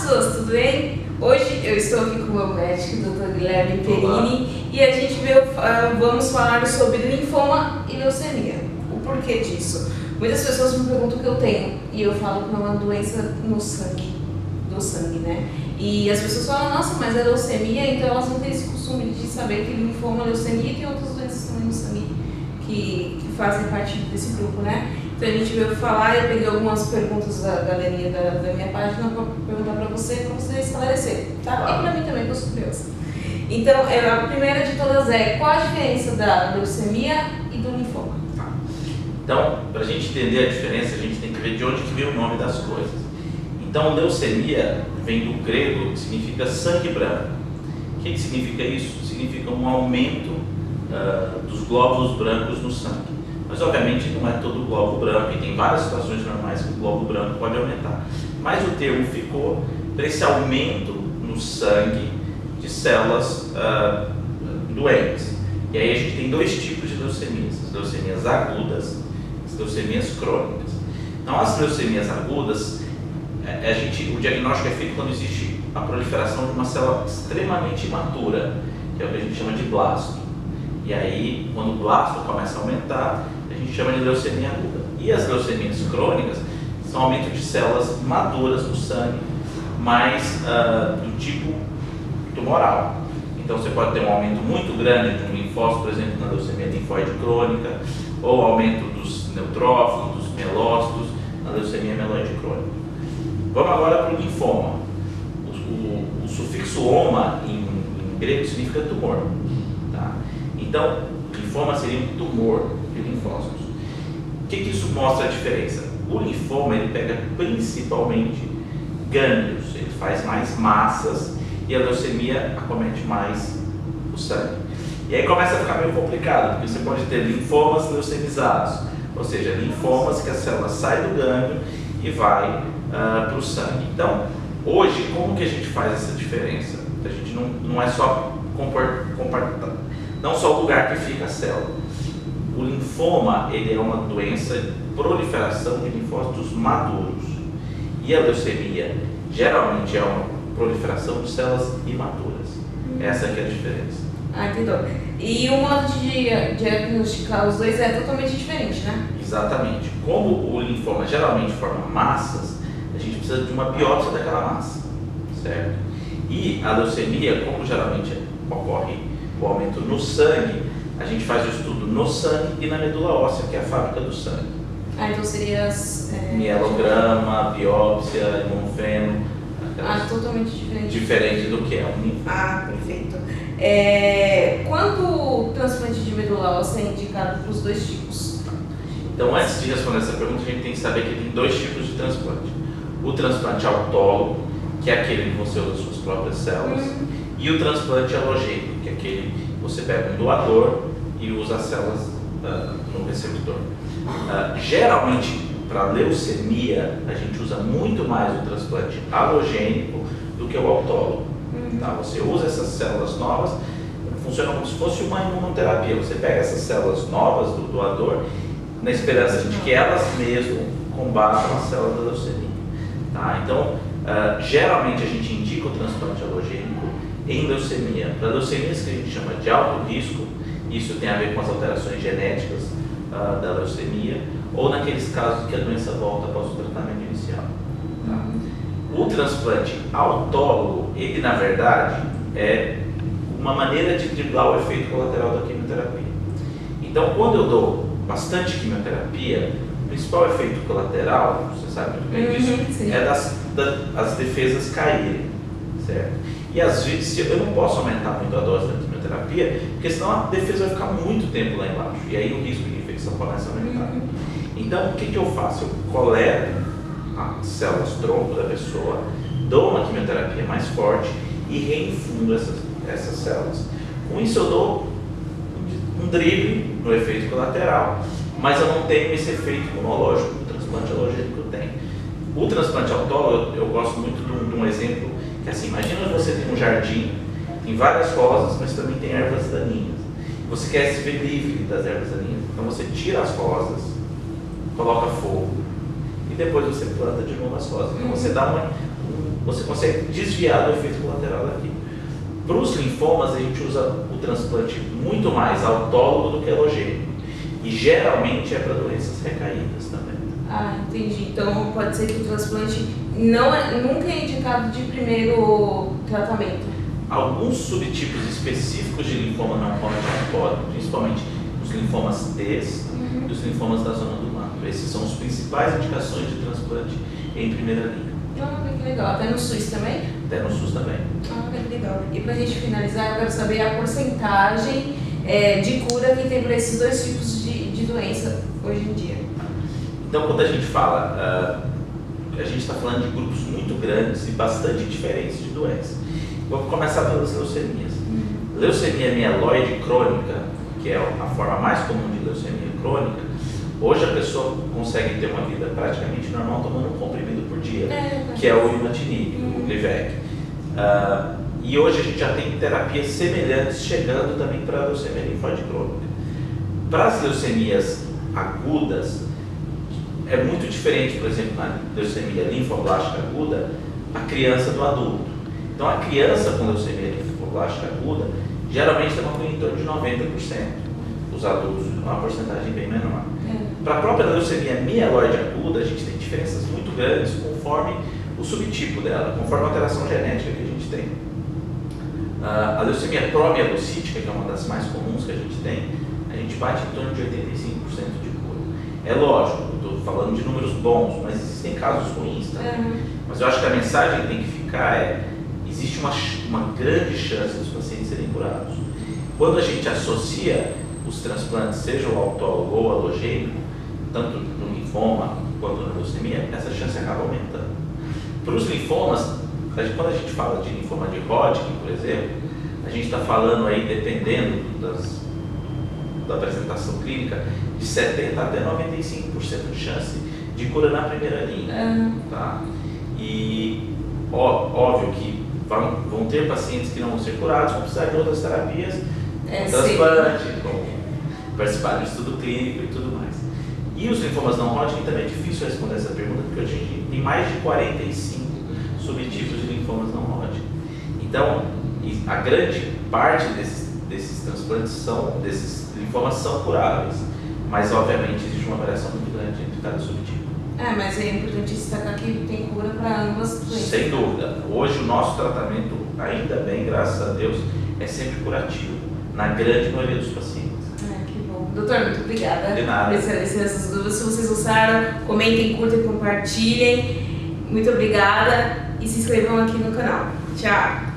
pessoas, tudo bem? Hoje eu estou aqui com o meu médico, o Dr. Guilherme Perini, e a gente vamos falar sobre linfoma e leucemia. O porquê disso? Muitas pessoas me perguntam o que eu tenho, e eu falo que é uma doença no sangue, do sangue, né? E as pessoas falam, nossa, mas é leucemia, então elas não têm esse costume de saber que linfoma, leucemia e tem outras doenças também no sangue que fazem parte desse grupo, né? Então a gente veio falar, eu peguei algumas perguntas da galerinha da minha página para perguntar para você esclarecer, tá? E para mim também, que eu sou curiosa. Então, a primeira de todas é, qual a diferença da leucemia e do linfoma? Então, para a gente entender a diferença, a gente tem que ver de onde que vem o nome das coisas. Então, leucemia vem do grego, que significa sangue branco. O que significa isso? Significa um aumento dos glóbulos brancos no sangue. Mas, obviamente, não é todo glóbulo branco, e tem várias situações normais que o glóbulo branco pode aumentar. Mas o termo ficou para esse aumento no sangue de células doentes. E aí a gente tem dois tipos de leucemias: as leucemias agudas e as leucemias crônicas. Então, as leucemias agudas, o diagnóstico é feito quando existe a proliferação de uma célula extremamente imatura, que é o que a gente chama de blasto. E aí, quando o blasto começa a aumentar, a gente chama de leucemia aguda. E as leucemias crônicas são aumento de células maduras no sangue, mas do tipo tumoral. Então você pode ter um aumento muito grande de um linfócito, por exemplo, na leucemia linfóide crônica, ou aumento dos neutrófilos, dos melócitos, na leucemia mieloide crônica. Vamos agora para o linfoma. O sufixo oma em grego significa tumor. Tá? Então, linfoma seria um tumor de linfócitos. O que isso mostra a diferença? O linfoma ele pega principalmente gânglios, ele faz mais massas, e a leucemia acomete mais o sangue. E aí começa a ficar meio complicado, porque você pode ter linfomas leucemizados, ou seja, linfomas que a célula sai do gânglio e vai para o sangue. Então, hoje, como que a gente faz essa diferença? A gente não é só não só o lugar que fica a célula. O linfoma ele é uma doença de proliferação de linfócitos maduros. E a leucemia geralmente é uma proliferação de células imaturas. Essa aqui é a diferença. Entendeu. E o modo de diagnosticar os dois é totalmente diferente, né? Exatamente. Como o linfoma geralmente forma massas, a gente precisa de uma biópsia daquela massa, certo? E a leucemia, como geralmente ocorre o aumento no sangue, a gente faz o estudo no sangue e na medula óssea, que é a fábrica do sangue. Então seria mielograma, biópsia, imunofeno. Totalmente diferente. Diferente do que é um linfoma. Perfeito. Quando o transplante de medula óssea é indicado para os dois tipos? Então, antes de responder essa pergunta, a gente tem que saber que tem dois tipos de transplante. O transplante autólogo, que é aquele que você usa suas próprias células, e o transplante alogênico, que é aquele que você pega um doador e usa as células no receptor. Geralmente, para leucemia, a gente usa muito mais o transplante alogênico do que o autólogo. Tá? Você usa essas células novas, funciona como se fosse uma imunoterapia. Você pega essas células novas do doador na esperança de que elas mesmo combatam a célula da leucemia. Tá? Então, geralmente a gente indica o transplante alogênico em leucemia. Para leucemias que a gente chama de alto risco, isso tem a ver com as alterações genéticas da leucemia, ou naqueles casos que a doença volta após o tratamento inicial. Tá? O transplante autólogo, ele na verdade é uma maneira de driblar o efeito colateral da quimioterapia. Então, quando eu dou bastante quimioterapia, o principal efeito colateral, você sabe muito bem disso, é as defesas caírem, certo? E às vezes eu não posso aumentar muito a dose da quimioterapia, porque senão a defesa vai ficar muito tempo lá embaixo, e aí o risco de infecção começa a aumentar. Então, o que eu faço? Eu coleto as células tronco da pessoa, dou uma quimioterapia mais forte e reinfundo essas células. Com isso eu dou um drible no efeito colateral, mas eu não tenho esse efeito imunológico que o transplante alogênico tem. O transplante autólogo, eu gosto muito de um exemplo, que assim, imagina você tem um jardim, tem várias rosas, mas também tem ervas daninhas. Você quer se ver livre das ervas daninhas, então você tira as rosas, coloca fogo, e depois você planta de novo as rosas. Então você dá você consegue desviar do efeito colateral daquilo. Para os linfomas, a gente usa o transplante muito mais autólogo do que alogênico. E geralmente é para doenças recaídas também. Ah, entendi. Então pode ser que o transplante nunca é indicado de primeiro tratamento. Alguns subtipos específicos de linfoma não podem, principalmente os linfomas T e os linfomas da zona do manto. Essas são as principais indicações de transplante em primeira linha. Ah, que legal. Até no SUS também? Até no SUS também. Ah, que legal. E para a gente finalizar, eu quero saber a porcentagem de cura que tem para esses dois tipos de doença hoje em dia. Então, quando a gente fala, a gente está falando de grupos muito grandes e bastante diferentes de doenças. Vou começar pelas leucemias. Leucemia mieloide crônica, que é a forma mais comum de leucemia crônica, hoje a pessoa consegue ter uma vida praticamente normal tomando um comprimido por dia, que é o imatinib, o Glivec. E hoje a gente já tem terapias semelhantes chegando também para a leucemia linfóide crônica. Para as leucemias agudas, é muito diferente, por exemplo, na leucemia linfoblástica aguda, a criança do adulto. Então, a criança com leucemia linfoblástica aguda, geralmente tem uma cura em torno de 90%. Os adultos, uma porcentagem bem menor. Para a própria leucemia mieloide aguda, a gente tem diferenças muito grandes conforme o subtipo dela, conforme a alteração genética que a gente tem. A leucemia promielocítica, que é uma das mais comuns que a gente tem, a gente bate em torno de 85% de cura. É lógico, eu estou falando de números bons, mas existem casos ruins também. Mas eu acho que a mensagem que tem que ficar existe uma grande chance dos pacientes serem curados. Quando a gente associa os transplantes, seja o autólogo ou o alogênico, tanto no linfoma quanto na leucemia, essa chance acaba aumentando. Para os linfomas, quando a gente fala de linfoma de Hodgkin, por exemplo, a gente está falando aí, dependendo da apresentação clínica, de 70% até 95% de chance de cura na primeira linha. Tá? E óbvio que vão ter pacientes que não vão ser curados, vão precisar de outras terapias, transplante, participar do estudo clínico e tudo mais. E os linfomas não Hodgkin também é difícil responder essa pergunta, porque a gente tem mais de 45 subtipos de linfomas não Hodgkin. Então, a grande parte desses transplantes desses linfomas são curáveis, mas obviamente existe uma variação muito grande entre cada subtipo. Mas é importante destacar que tem cura para ambas doenças. Sem dúvida. Hoje o nosso tratamento, ainda bem, graças a Deus, é sempre curativo, na grande maioria dos pacientes. Que bom. Doutor, muito obrigada De nada. por esclarecer essas dúvidas. Se vocês gostaram, comentem, curtem, compartilhem. Muito obrigada e se inscrevam aqui no canal. Tchau!